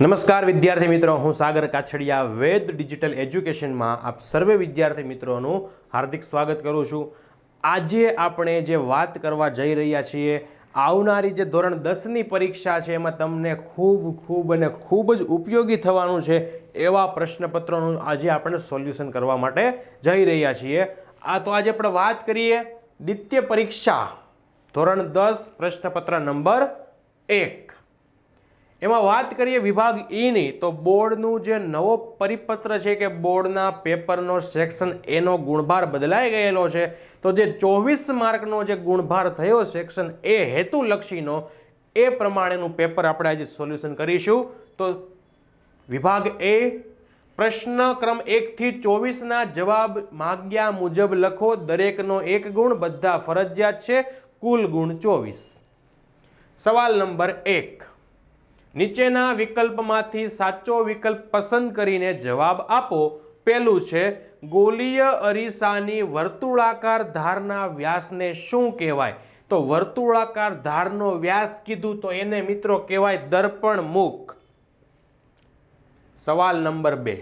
નમસ્કાર વિદ્યાર્થી મિત્રો, હું સાગર કાછડિયા વેદ ડિજિટલ એજ્યુકેશનમાં આપ સર્વે વિદ્યાર્થી મિત્રોનું હાર્દિક સ્વાગત કરું છું. આજે આપણે જે વાત કરવા જઈ રહ્યા છીએ, આવનારી જે ધોરણ 10ની પરીક્ષા છે એમાં તમને ખૂબ જ ઉપયોગી થવાનું છે એવા પ્રશ્નપત્રોનું આજે આપણે સોલ્યુશન કરવા માટે જઈ રહ્યા છીએ. તો આજે આપણે વાત કરીએ દ્વિતીય પરીક્ષા ધોરણ 10 પ્રશ્નપત્ર નંબર 1. એમાં વાત કરીએ વિભાગ ઈની, તો બોર્ડનું જે નવો પરિપત્ર છે કે બોર્ડના પેપરનો સેક્શન એનો ગુણભાર બદલાઈ ગયેલો છે. તો જે 24 માર્કનો જે ગુણભાર થયો સેક્શન એ હેતુલક્ષીનો, એ પ્રમાણેનું પેપર આપણે આજે સોલ્યુશન કરીશું. તો વિભાગ એ પ્રશ્ન ક્રમ 1 થી 24ના જવાબ માગ્યા મુજબ લખો. દરેકનો 1 ગુણ, બધા ફરજિયાત છે, કુલ ગુણ 24. સવાલ નંબર 1. નીચેના વિકલ્પમાંથી સાચો વિકલ્પ પસંદ કરીને જવાબ આપો. પહેલું છે ગોલીય અરીસાની વર્તુળાકાર ધારના વ્યાસને શું કહેવાય? તો વર્તુળાકાર ધારનો વ્યાસ કીધું તો એને મિત્રો કહેવાય દર્પણ મુખ. સવાલ નંબર 2.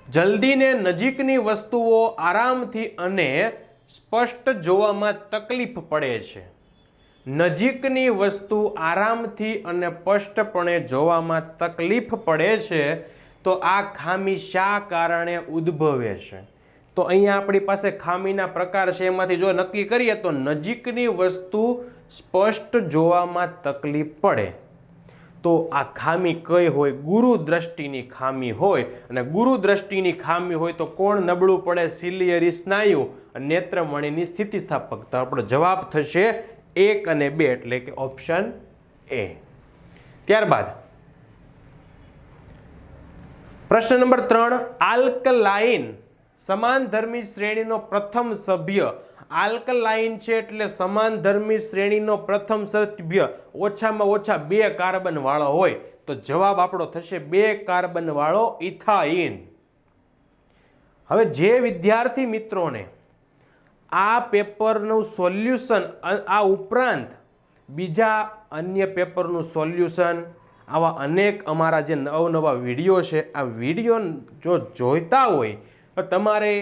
જલ્દીને નજીકની વસ્તુઓ આરામથી અને સ્પષ્ટ જોવામાં તકલીફ પડે છે. નજીકની વસ્તુ આરામથી અને સ્પષ્ટપણે જોવામાં તકલીફ પડે છે, તો આ ખામી શા કારણે ઉદ્ભવે છે? તો અહીંયા આપણી પાસે ખામીના પ્રકાર છે, એમાંથી જો નક્કી કરીએ તો નજીકની વસ્તુ સ્પષ્ટ જોવામાં તકલીફ પડે, તો આ ખામી કઈ હોય? ગુરુ દ્રષ્ટિની ખામી હોય. અને ગુરુ દ્રષ્ટિની ખામી હોય તો કોણ નબળું પડે? સિલિયરી સ્નાયુ, નેત્રમણીની સ્થિતિસ્થાપકતા. આપણો જવાબ થશે 1 અને 2, એટલે કે ઓપ્શન એ. ત્યારબાદ પ્રશ્ન નંબર 3. આલ્કલાઇન સમાનધર્મી શ્રેણીનો પ્રથમ સભ્ય. આલ્કલાઇન છે એટલે સમાનધર્મી શ્રેણીનો પ્રથમ સભ્ય ઓછામાં ઓછા 2 કાર્બન વાળો હોય, તો જવાબ આપણો થશે 2 કાર્બન વાળો ઇથાઇન. હવે જે વિદ્યાર્થી મિત્રોને આ પેપરનું સોલ્યુશન, આ ઉપરાંત બીજા અન્ય પેપરનું સોલ્યુશન, આવા અનેક અમારા જે નવા વિડીયો છે, આ વિડીયો જો જોઈતા હોય તો તમારે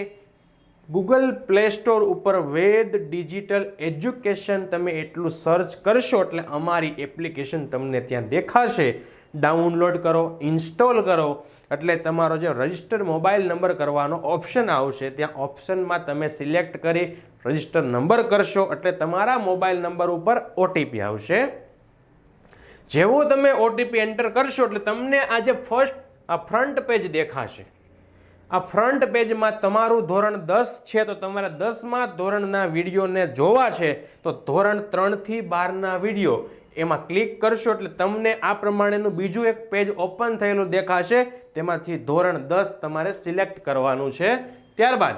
ગૂગલ પ્લે સ્ટોર ઉપર વેદ ડિજિટલ એજ્યુકેશન તમે એટલું સર્ચ કરશો એટલે અમારી એપ્લિકેશન તમને ત્યાં દેખાશે. ડાઉનલોડ કરો, ઇન્સ્ટોલ કરો, એટલે તમારો જે રજિસ્ટર મોબાઈલ નંબર કરવાનો ઓપ્શન આવશે, ત્યાં ઓપ્શનમાં તમે સિલેક્ટ કરી રજિસ્ટર નંબર કરશો એટલે તમારા મોબાઈલ નંબર ઉપર ઓટીપી આવશે. જેવો તમે ઓટીપી એન્ટર કરશો એટલે તમને આ જે ફ્રન્ટ પેજ દેખાશે. આ ફ્રન્ટ પેજમાં તમારું ધોરણ 10 છે તો તમારે 10મા ધોરણના વિડીયોને જોવા છે, તો ધોરણ 3 થી 12ના વિડીયો એમાં ક્લિક કરશો એટલે તમને આ પ્રમાણેનું બીજું એક પેજ ઓપન થયેલું દેખાશે. તેમાંથી ધોરણ 10 તમારે સિલેક્ટ કરવાનું છે. ત્યારબાદ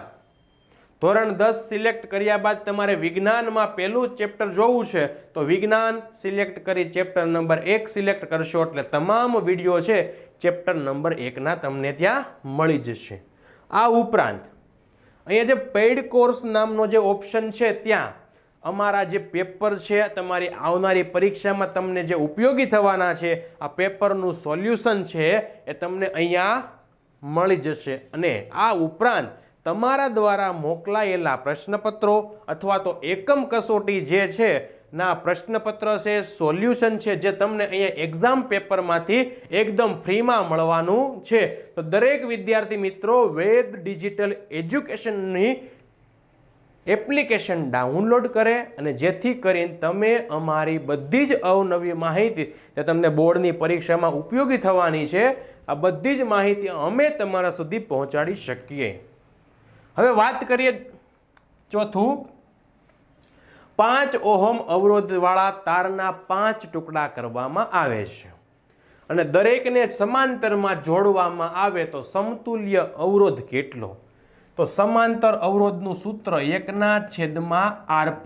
ધોરણ 10 સિલેક્ટ કર્યા બાદ તમારે વિજ્ઞાનમાં પહેલું ચેપ્ટર જોવું છે, તો વિજ્ઞાન સિલેક્ટ કરી ચેપ્ટર નંબર 1 સિલેક્ટ કરશો એટલે તમામ વિડીયો છે ચેપ્ટર નંબર 1ના તમને ત્યાં મળી જશે. આ ઉપરાંત અહીંયા જે પેઇડ કોર્સ નામનો જે ઓપ્શન છે, ત્યાં અમારા જે પેપર છે તમારી આવનારી પરીક્ષામાં તમને જે ઉપયોગી થવાના છે, આ પેપરનું સોલ્યુશન છે એ તમને અહીંયા મળી જશે. અને આ ઉપરાંત તમારા દ્વારા મોકલાયેલા પ્રશ્નપત્રો અથવા તો એકમ કસોટી જે છે ના પ્રશ્નપત્ર છે, સોલ્યુશન છે, જે તમને અહીંયા એક્ઝામ પેપરમાંથી એકદમ ફ્રીમાં મળવાનું છે. તો દરેક વિદ્યાર્થી મિત્રો વેદ ડિજિટલ એજ્યુકેશનની એપ્લિકેશન ડાઉનલોડ કરે, અને જેથી કરીને તમે અમારી બધી જ અવનવી માહિતી જે તમને બોર્ડની પરીક્ષામાં ઉપયોગી થવાની છે, આ બધી જ માહિતી અમે તમારા સુધી પહોંચાડી શકીએ. હવે વાત કરીએ ચોથું. 5 ઓહમ અવરોધવાળા તારના 5 ટુકડા કરવામાં આવે છે અને દરેકને સમાંતરમાં જોડવામાં આવે તો સમતુલ્ય અવરોધ કેટલો? તો સમાંતર અવરોધનું સૂત્ર 1/RP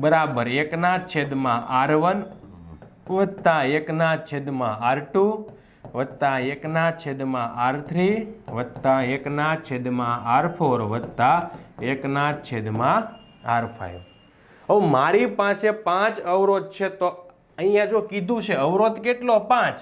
બરાબર 1/R1 વત્તા 1/R2 વત્તા 1/R3 વત્તા 1/R4 વત્તા 1/R5. હવે મારી પાસે 5 અવરોધ છે, તો અહીંયા જો કીધું છે અવરોધ કેટલો 5,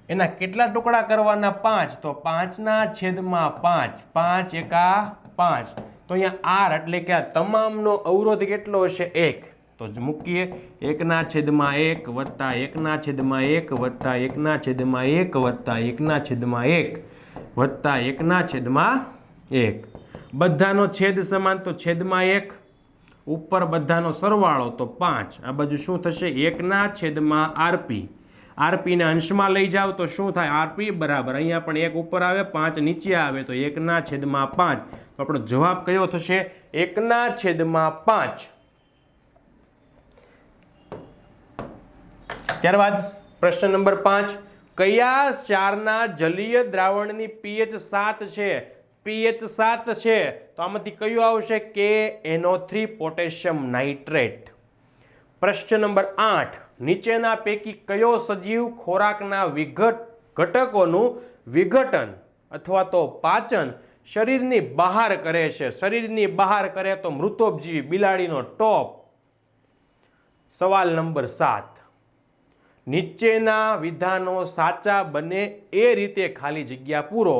એના કેટલા ટુકડા કરવાના 5, તો 5/5, 5 એકા 5, તો અહીંયા r એટલે કે આ તમામનો અવરોધ કેટલો હશે 1, તો જ મૂકીએ 1/1 વત્તા 1/1 વત્તા 1/1 વત્તા 1/1 વત્તા 1/1, બધાનો છેદ સમાન તો છેદમાં 1, ઉપર બધાનો સરવાળો તો 5, આ બાજુ શું થશે 1/rp, rp ને અંશમાં લઈ જાવ તો શું થાય rp બરાબર અહીંયા પણ 1 ઉપર આવે 5 નીચે આવે તો 1/5, તો આપણો જવાબ કયો થશે 1/5. ત્યારબાદ પ્રશ્ન નંબર 5, કયા ક્ષારના જલીય દ્રાવણની pH 7 છે? pH 7 છે તો આમાંથી કયું આવશે KNO3 પોટેશિયમ નાઇટ્રેટ. પ્રશ્ન નંબર 8, નીચેના પૈકી કયો સજીવ ખોરાકના ઘટકોનું વિઘટન અથવા તો પાચન શરીરની બહાર કરે છે? શરીરની બહાર કરે તો મૃતોપજીવી બિલાડીનો ટોપ. સવાલ નંબર 7, નીચેના વિધાનો સાચા બને એ રીતે ખાલી જગ્યા પૂરો.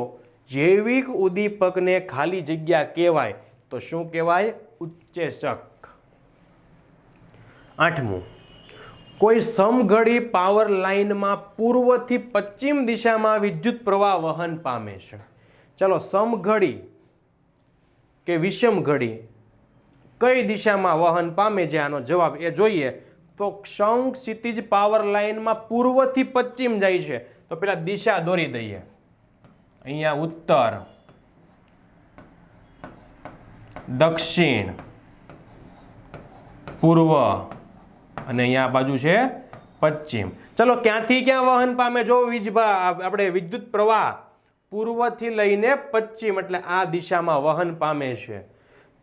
જૈવિક ઉદ્દીપકને ખાલી જગ્યા કહેવાય તો શું કહેવાય? ઉત્સેચક. 8મું, કોઈ સમઘડી પાવર લાઇનમાં પૂર્વથી પશ્ચિમ દિશામાં વિદ્યુત પ્રવાહ વહન પામે છે. ચલો સમઘડી કે વિષમઘડી કઈ દિશામાં વહન પામે છે આનો જવાબ એ જોઈએ. તો ક્ષંક ક્ષિતિજ પાવર લાઇનમાં પૂર્વથી પશ્ચિમ જાય છે તો પેલા દિશા દોરી દઈએ. અહીંયા ઉત્તર, દક્ષિણ, પૂર્વ અને અહીંયા બાજુ છે પશ્ચિમ. ચલો ક્યાંથી ક્યાં વહન પામે? જો આપણે વિદ્યુત પ્રવાહ પૂર્વથી લઈને પશ્ચિમ એટલે આ દિશામાં વહન પામે છે.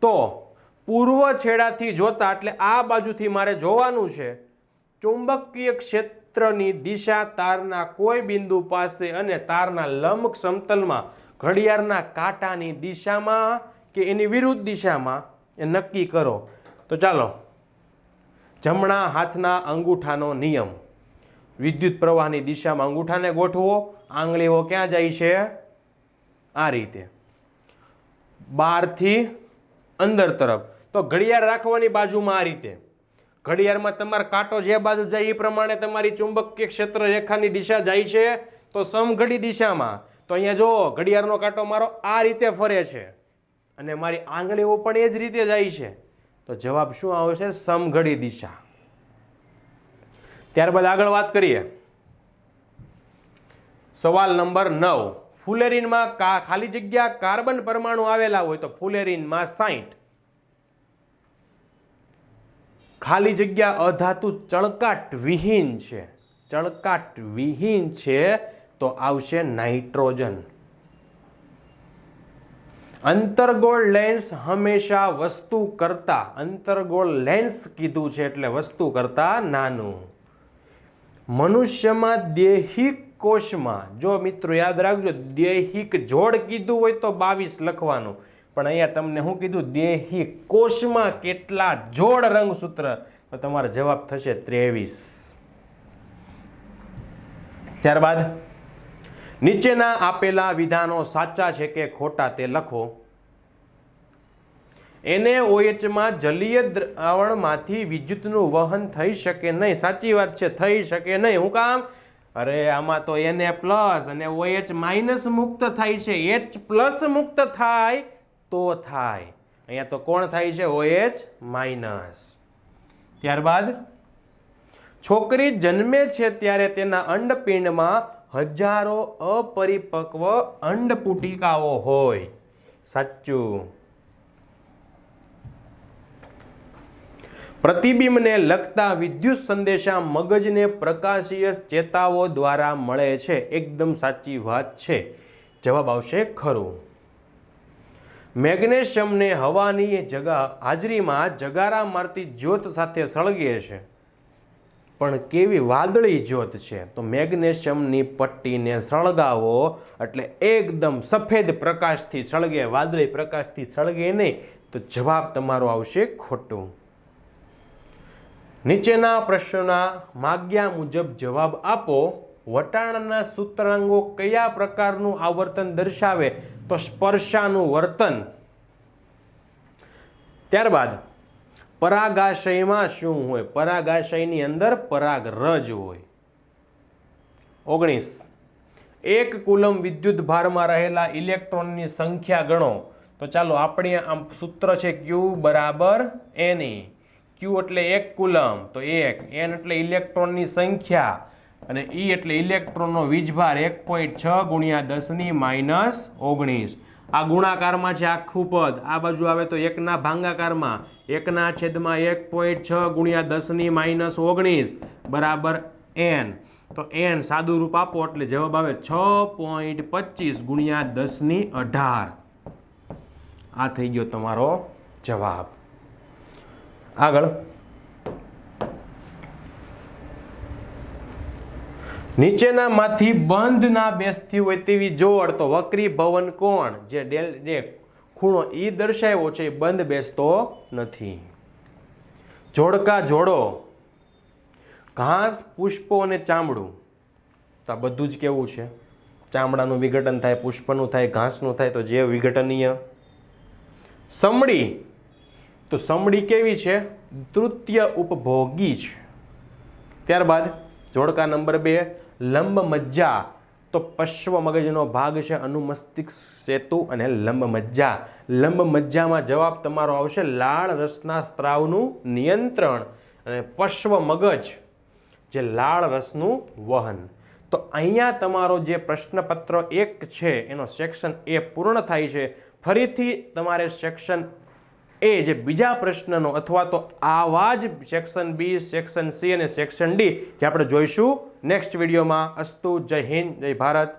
તો પૂર્વ છેડાથી જોતા એટલે આ બાજુથી મારે જોવાનું છે ચુંબકીય ક્ષેત્રની દિશા તારના કોઈ બિંદુ પાસે અને તારના લંબ સમતલમાં ઘડિયાળના કાંટાની દિશામાં કે એની વિરુદ્ધ દિશામાં એ નક્કી કરો. તો ચાલો, જમણા હાથના અંગૂઠાનો નિયમ, વિદ્યુત પ્રવાહની દિશામાં અંગૂઠાને ગોઠવો, આંગળીઓ ક્યાં જાય છે? આ રીતે 12થી અંદર તરફ. તો ઘડિયાળ રાખવાની બાજુમાં આ રીતે. ઘડિયાળમાં તમારો કાંટો જે બાજુ જાય એ પ્રમાણે તમારી ચુંબકીય ક્ષેત્ર રેખાની દિશા જાય છે તો સમઘડી દિશામાં. તો અહીંયા જો ઘડિયાળનો કાંટો મારો આ રીતે ફરે છે અને મારી આંગળીઓ પણ એ જ રીતે જાય છે તો જવાબ શું આવશે? સમઘડી દિશા. ત્યારબાદ આગળ વાત કરીએ. સવાલ નંબર 9, ફુલેરીનમાં ખાલી જગ્યા કાર્બન પરમાણુ આવેલા હોય તો ફુલેરીનમાં 60. ખાલી જગ્યા અધાતુ ચળકાટ વિહીન છે, ચળકાટ વિહીન છે તો આવશે નાઇટ્રોજન. અંતર્ગોળ લેન્સ હંમેશા વસ્તુ કરતા, અંતર્ગોળ લેન્સ કીધું છે એટલે વસ્તુ કરતા નાનું. મનુષ્યમાં દૈહિક કોષમાં, જો મિત્રો યાદ રાખજો દૈહિક જોડ કીધું હોય તો 22 લખવાનું, પણ અહીંયા તમને શું કીધું? દૈહિક કોષમાં કેટલા જોડ રંગસૂત્ર, તો તમારો જવાબ થશે 23. ત્યારબાદ નીચેના આપેલા વિધાનો સાચા છે કે ખોટા તે લખો. NaOH માં જલીય દ્રાવણમાંથી વિદ્યુતનું વહન થઈ શકે નહીં. સાચી વાત છે, થઈ શકે નહીં. હું કામ? અરે આમાં તો Na+ અને OH- મુક્ત થાય છે, H+ મુક્ત થાય તો થાય. અહીંયા તો કોણ થાય છે? OH-. ત્યારબાદ છોકરી જન્મે છે ત્યારે તેના અંડપિંડમાં હજારો અપરિપક્વ અંડપુટિકાઓ હોય. સાચું. પ્રતિબિંબને લગતા વિદ્યુત સંદેશા મગજને પ્રકાશીય ચેતાઓ દ્વારા મળે છે. એકદમ સાચી વાત છે. જવાબ આવશે ખરું. મેગ્નેશિયમને હવાની હાજરીમાં જગારા મારતી જ્યોત સાથે સળગે છે, પણ કેવી વાદળી જ્યોત છે. તો મેગ્નેશિયમની પટ્ટીને સળગાવો એટલે એકદમ સફેદ પ્રકાશથી સળગે, વાદળી પ્રકાશથી સળગે નહીં. તો જવાબ તમારો આવશે ખોટું. નીચેના પ્રશ્નના માગ્યા મુજબ જવાબ આપો. વટાણાના સૂત્રાંગો કયા પ્રકારનું આવર્તન દર્શાવે? તો સ્પર્શાનું વર્તન. ત્યારબાદ પરાગાશયમાં શું હોય? પરાગાશયની અંદર પરાગરજ હોય. 19. 1 કુલમ વિદ્યુત ભારમાં રહેલા ઇલેક્ટ્રોનની સંખ્યા ગણો. તો ચાલો આપણે આમ સૂત્ર છે Q બરાબર Ne. Q એટલે 1 કુલમ, તો 1. N એટલે ઇલેક્ટ્રોનની સંખ્યા અને E એટલે ઇલેક્ટ્રોનનો વીજભાર 1.6 ગુણ્યા 10⁻19. આ ગુણાકારમાં છે આખું પદ, આ બાજુ આવે તો 1ના ભાગાકારમાં 1/1.6 ગુણ્યા 10⁻19 બરાબર N. તો N સાદું રૂપ આપો એટલે જવાબ આવે 6.25 ગુણ્યા 1018. આ થઈ ગયો તમારો જવાબ. આગળ નીચેનામાંથી બંધ ના બેસતી હોય તેવી જોડ તો વક્રી ભવન કોણ? જે ખૂણો E દર્શાવ્યો છે એ બંધ બેસતો નથી. જોડકા જોડો. ઘાસ, પુષ્પો અને ચામડું. તો આ બધું જ કેવું છે? ચામડાનું વિઘટન થાય, પુષ્પનું થાય, ઘાસનું થાય, તો જે વિઘટનીય. સમડી. તો સમડી કેવી છે? તૃતીય ઉપભોગી છે. ત્યારબાદ જોડકા નંબર 2 લંબ મજ્જા. તો પશ્વ મગજનો ભાગ છે અનુમસ્તિષ્ક સેતુ અને લંબ મજ્જા. લંબ મજ્જામાં જવાબ તમારો આવશે લાળ રસના સ્ત્રાવનું નિયંત્રણ અને પશ્વ મગજ જે લાળ રસનું વહન. તો અહીંયા તમારો જે પ્રશ્નપત્ર 1 છે એનો સેક્શન A પૂર્ણ થાય છે. ફરીથી તમારે સેક્શન A જે બીજા પ્રશ્નનો અથવા તો આવા જ સેક્શન B, સેક્શન C અને સેક્શન D જે આપણે જોઈશું નેક્સ્ટ વિડીયોમાં. અસ્તુ. જય હિન્દ, જય ભારત.